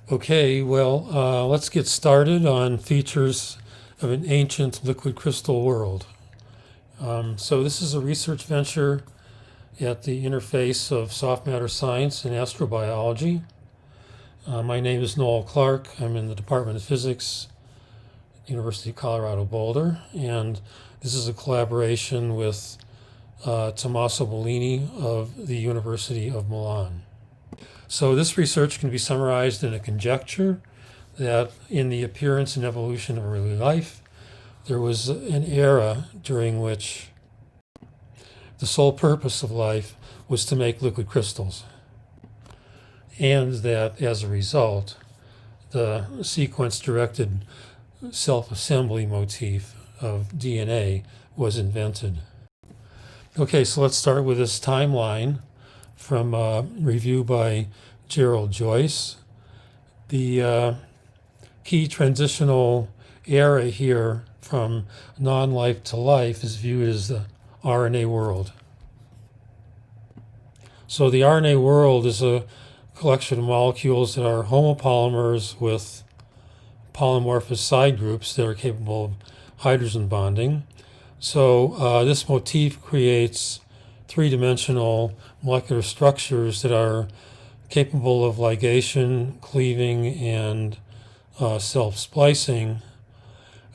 Okay, well, let's get started on features of an ancient liquid crystal world. So this is a research venture at the interface of soft matter science and astrobiology. My name is Noel Clark. I'm in the Department of Physics, University of Colorado Boulder, and this is a collaboration with Tommaso Bellini of the University of Milan. So this research can be summarized in a conjecture that in the appearance and evolution of early life, there was an era during which the sole purpose of life was to make liquid crystals, and that as a result, the sequence-directed self-assembly motif of DNA was invented. Okay, so let's start with this timeline from a review by Gerald Joyce. The key transitional era here from non-life to life is viewed as the RNA world. So the RNA world is a collection of molecules that are homopolymers with polymorphous side groups that are capable of hydrogen bonding. So this motif creates three-dimensional molecular structures that are capable of ligation, cleaving, and self-splicing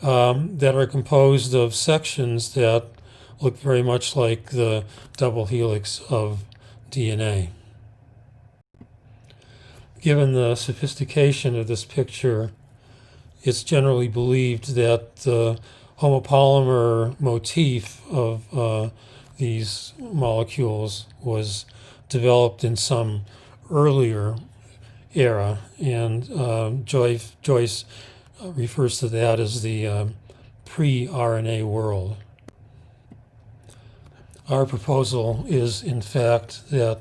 that are composed of sections that look very much like the double helix of DNA. Given the sophistication of this picture, it's generally believed that the homopolymer motif of these molecules was developed in some earlier era, and Joyce refers to that as the pre-RNA world. Our proposal is, in fact, that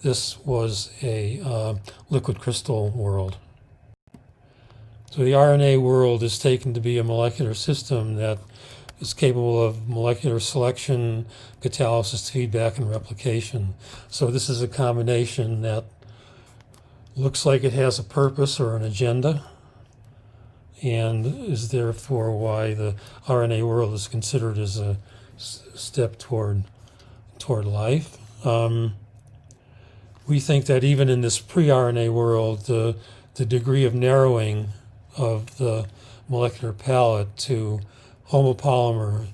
this was a liquid crystal world. So the RNA world is taken to be a molecular system that is capable of molecular selection, catalysis, feedback, and replication. So this is a combination that looks like it has a purpose or an agenda, and is therefore why the RNA world is considered as a step toward life. We think that even in this pre-RNA world, the degree of narrowing of the molecular palette to homopolymers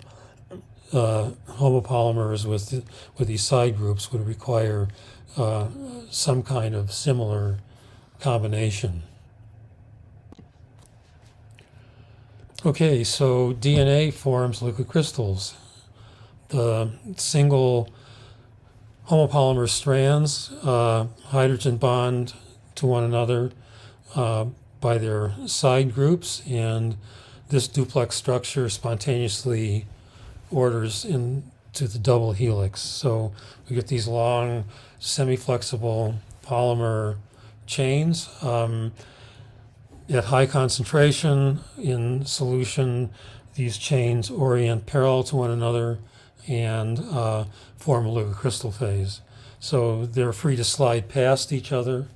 with these side groups would require some kind of similar combination. Okay, so DNA forms liquid crystals. The single homopolymer strands hydrogen bond to one another by their side groups, and this duplex structure spontaneously orders into the double helix. So we get these long semi-flexible polymer chains. At high concentration in solution, these chains orient parallel to one another and form a liquid crystal phase. So they're free to slide past each other.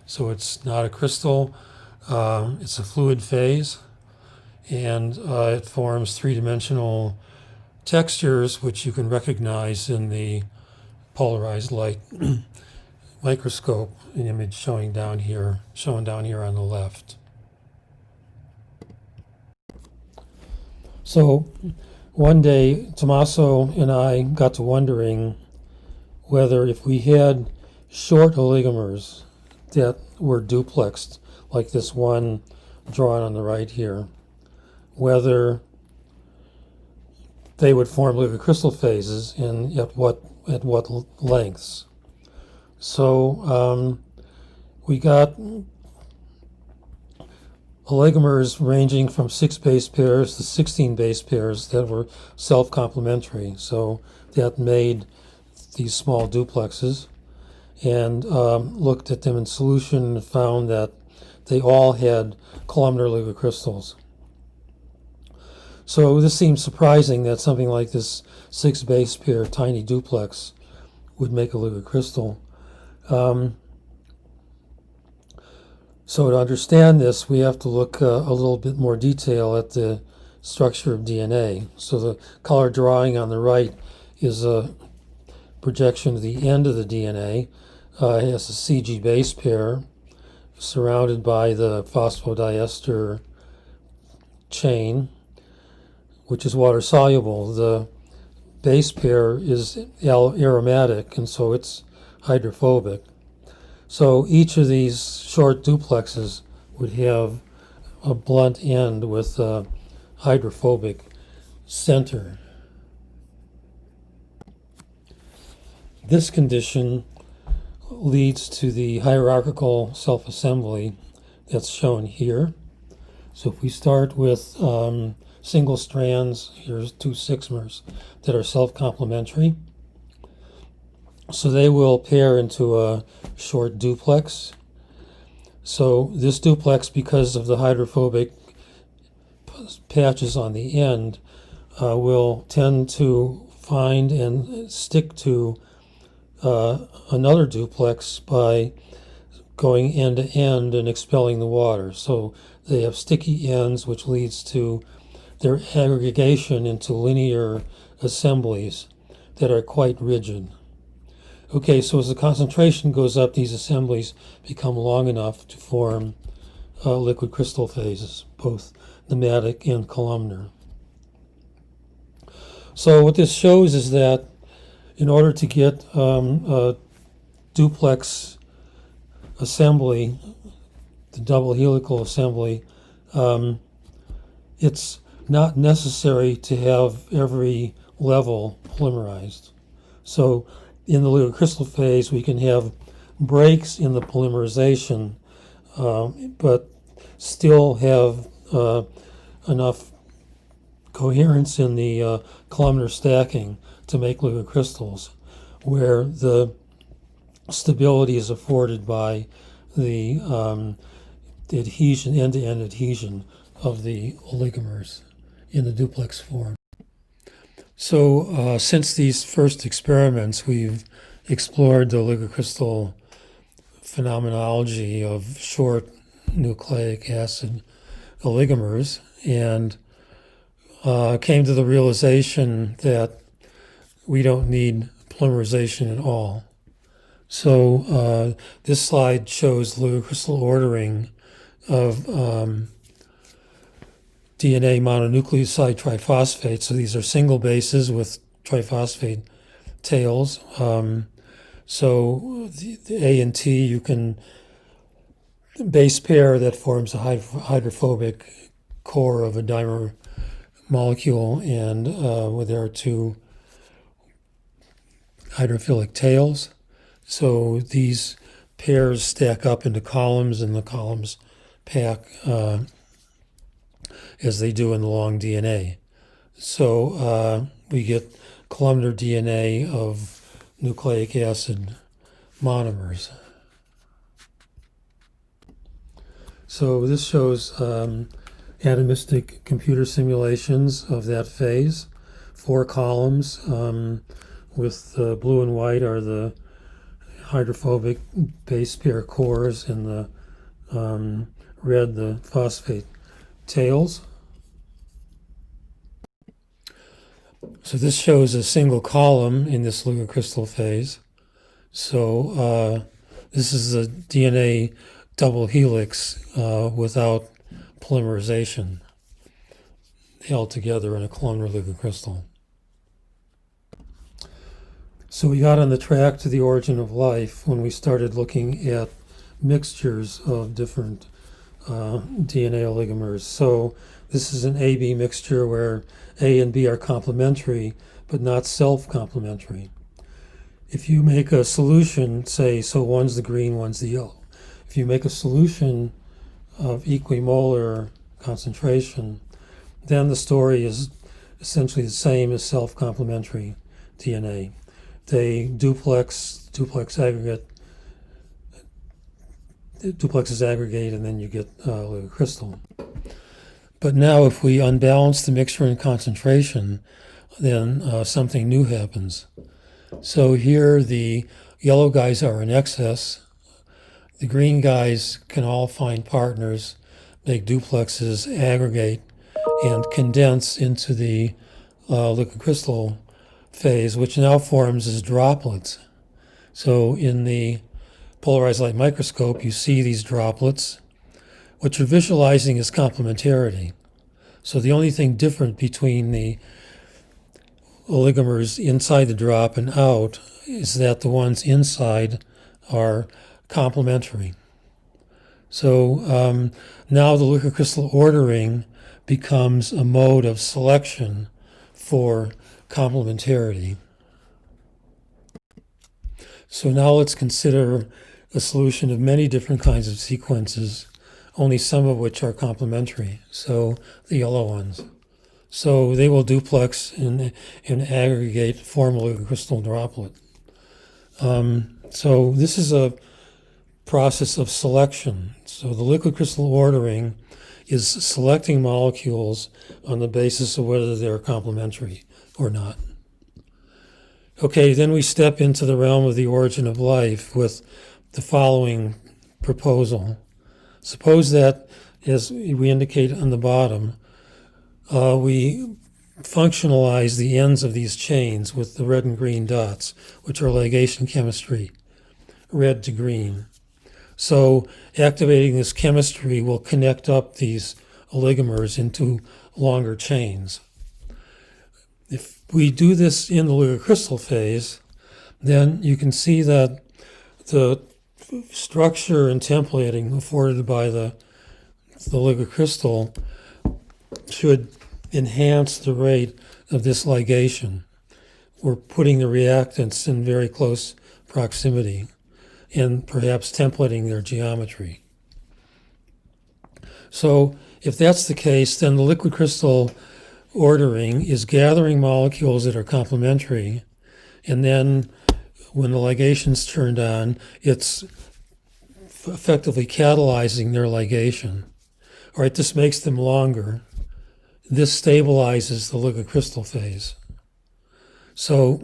So it's not a crystal, it's a fluid phase, and it forms three-dimensional textures which you can recognize in the polarized light microscope, an image shown down here on the left. So one day, Tommaso and I got to wondering whether if we had short oligomers that were duplexed, like this one drawn on the right here, whether they would form liquid crystal phases and at what lengths. So we got oligomers ranging from 6 base pairs to 16 base pairs that were self-complementary. So that made these small duplexes, and looked at them in solution and found that they all had columnar liquid crystals. So this seems surprising that something like this 6 base pair tiny duplex would make a liquid crystal. So to understand this, we have to look a little bit more detail at the structure of DNA. So the color drawing on the right is a projection of the end of the DNA. It has a CG base pair surrounded by the phosphodiester chain, which is water soluble. The base pair is aromatic, and so it's hydrophobic. So each of these short duplexes would have a blunt end with a hydrophobic center. This condition leads to the hierarchical self-assembly that's shown here. So if we start with single strands, here's 2 6-mers that are self-complementary. So they will pair into a short duplex. So this duplex, because of the hydrophobic patches on the end, will tend to find and stick to another duplex by going end to end and expelling the water. So they have sticky ends, which leads to their aggregation into linear assemblies that are quite rigid. Okay, so as the concentration goes up, these assemblies become long enough to form liquid crystal phases, both nematic and columnar. So what this shows is that in order to get a duplex assembly, the double helical assembly, it's not necessary to have every level polymerized. So in the liquid crystal phase, we can have breaks in the polymerization, but still have enough coherence in the columnar stacking to make liquid crystals, where the stability is afforded by the adhesion, end-to-end adhesion of the oligomers in the duplex form. So since these first experiments, we've explored the liquid crystal phenomenology of short nucleic acid oligomers and came to the realization that we don't need polymerization at all. So this slide shows liquid crystal ordering of DNA mononucleoside triphosphate. So these are single bases with triphosphate tails. So the A and T, you can base pair that forms a hydrophobic core of a dimer molecule, and there are 2 hydrophilic tails. So these pairs stack up into columns, and the columns pack as they do in the long DNA. So we get columnar DNA of nucleic acid monomers. So this shows atomistic computer simulations of that phase. 4 columns with blue and white are the hydrophobic base pair cores, and the red the phosphate tails. So this shows a single column in this liquid crystal phase. So this is the DNA double helix without polymerization, held together in a columnar liquid crystal. So we got on the track to the origin of life when we started looking at mixtures of different DNA oligomers. So this is an A-B mixture where A and B are complementary, but not self-complementary. If you make a solution, say, so one's the green, one's the yellow. If you make a solution of equimolar concentration, then the story is essentially the same as self-complementary DNA. They duplexes aggregate, and then you get liquid crystal. But now if we unbalance the mixture in concentration, then something new happens. So here the yellow guys are in excess, The green guys can all find partners, make duplexes, aggregate, and condense into the liquid crystal phase, which now forms as droplets. So in the polarized light microscope, you see these droplets. What you're visualizing is complementarity. So the only thing different between the oligomers inside the drop and out is that the ones inside are complementary. So now the liquid crystal ordering becomes a mode of selection for complementarity. So now let's consider a solution of many different kinds of sequences, only some of which are complementary, so the yellow ones. So they will duplex and aggregate, form a liquid crystal droplet. So this is a process of selection. So the liquid crystal ordering is selecting molecules on the basis of whether they're complementary or not. Okay, then we step into the realm of the origin of life with the following proposal. Suppose that, as we indicate on the bottom, we functionalize the ends of these chains with the red and green dots, which are ligation chemistry, red to green. So activating this chemistry will connect up these oligomers into longer chains. If we do this in the liquid crystal phase, then you can see that the structure and templating afforded by the liquid crystal should enhance the rate of this ligation. We're putting the reactants in very close proximity and perhaps templating their geometry. So if that's the case, then the liquid crystal ordering is gathering molecules that are complementary, and then when the ligation's turned on, it's effectively catalyzing their ligation. All right, this makes them longer. This stabilizes the liquid crystal phase. So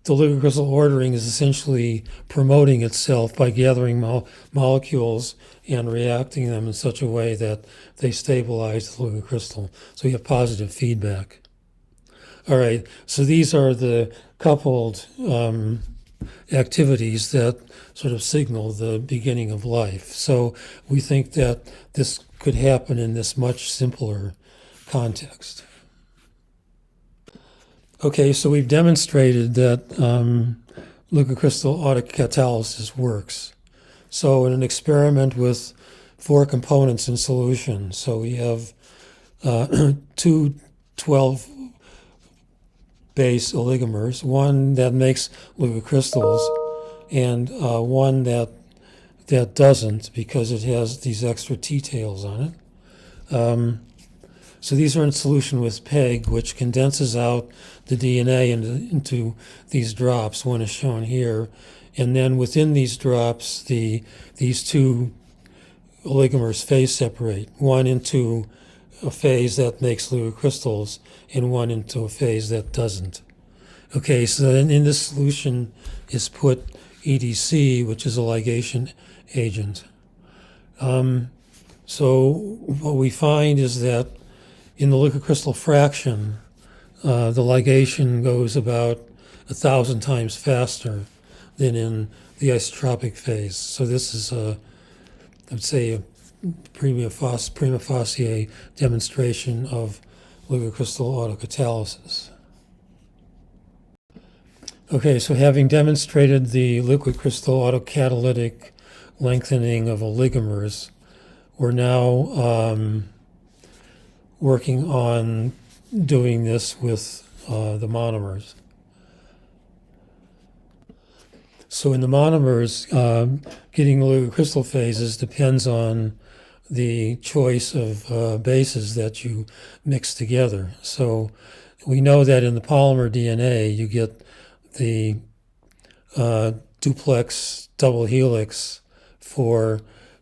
the liquid crystal ordering is essentially promoting itself by gathering molecules and reacting them in such a way that they stabilize the liquid crystal. So you have positive feedback. All right, so these are the coupled activities that sort of signal the beginning of life. So we think that this could happen in this much simpler context. Okay, so we've demonstrated that liquid crystal autocatalysis works. So in an experiment with 4 components in solution, so we have 2 12 base oligomers, one that makes liquid crystals, and one that doesn't because it has these extra T-tails on it. So these are in solution with PEG, which condenses out the DNA into these drops. One is shown here. And then within these drops, these 2 oligomers phase separate, one into a phase that makes liquid crystals and one into a phase that doesn't. Okay, so then in this solution is put EDC, which is a ligation agent. So what we find is that in the liquid crystal fraction, the ligation goes about 1,000 times faster than in the isotropic phase. So this is, I'd say, a prima facie demonstration of liquid crystal autocatalysis. Okay, so having demonstrated the liquid crystal autocatalytic lengthening of oligomers, we're now working on doing this with the monomers. So in the monomers, getting the liquid crystal phases depends on the choice of bases that you mix together. So we know that in the polymer DNA, you get the duplex double helix for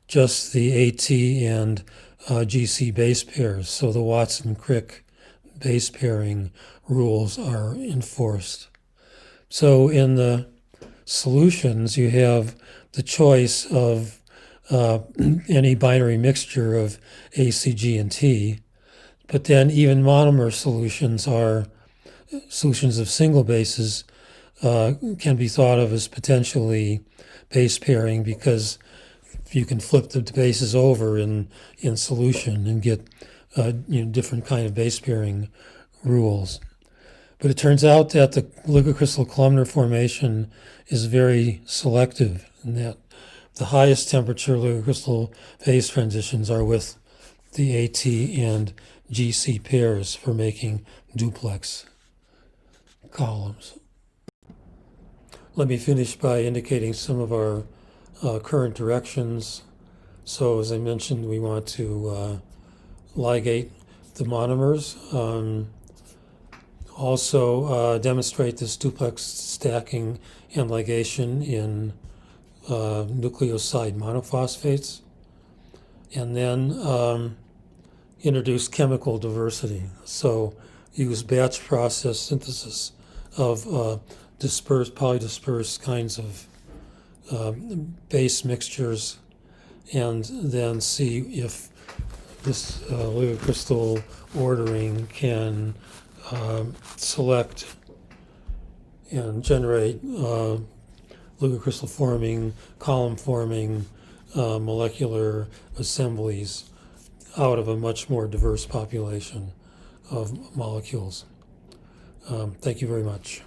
just the AT and GC base pairs. So the Watson-Crick base pairing rules are enforced. So in the solutions, you have the choice of any binary mixture of A, C, G, and T. But then even monomer solutions are solutions of single bases can be thought of as potentially base pairing, because you can flip the bases over in solution and get different kind of base pairing rules. But it turns out that the liquid crystal columnar formation is very selective, and that the highest temperature liquid crystal phase transitions are with the AT and GC pairs for making duplex columns. Let me finish by indicating some of our current directions. So as I mentioned, we want to ligate the monomers. Also demonstrate this duplex stacking and ligation in nucleoside monophosphates. And then introduce chemical diversity. So use batch process synthesis of polydispersed kinds of base mixtures, and then see if this liquid crystal ordering can select and generate liquid crystal forming, column forming molecular assemblies out of a much more diverse population of molecules. Thank you very much.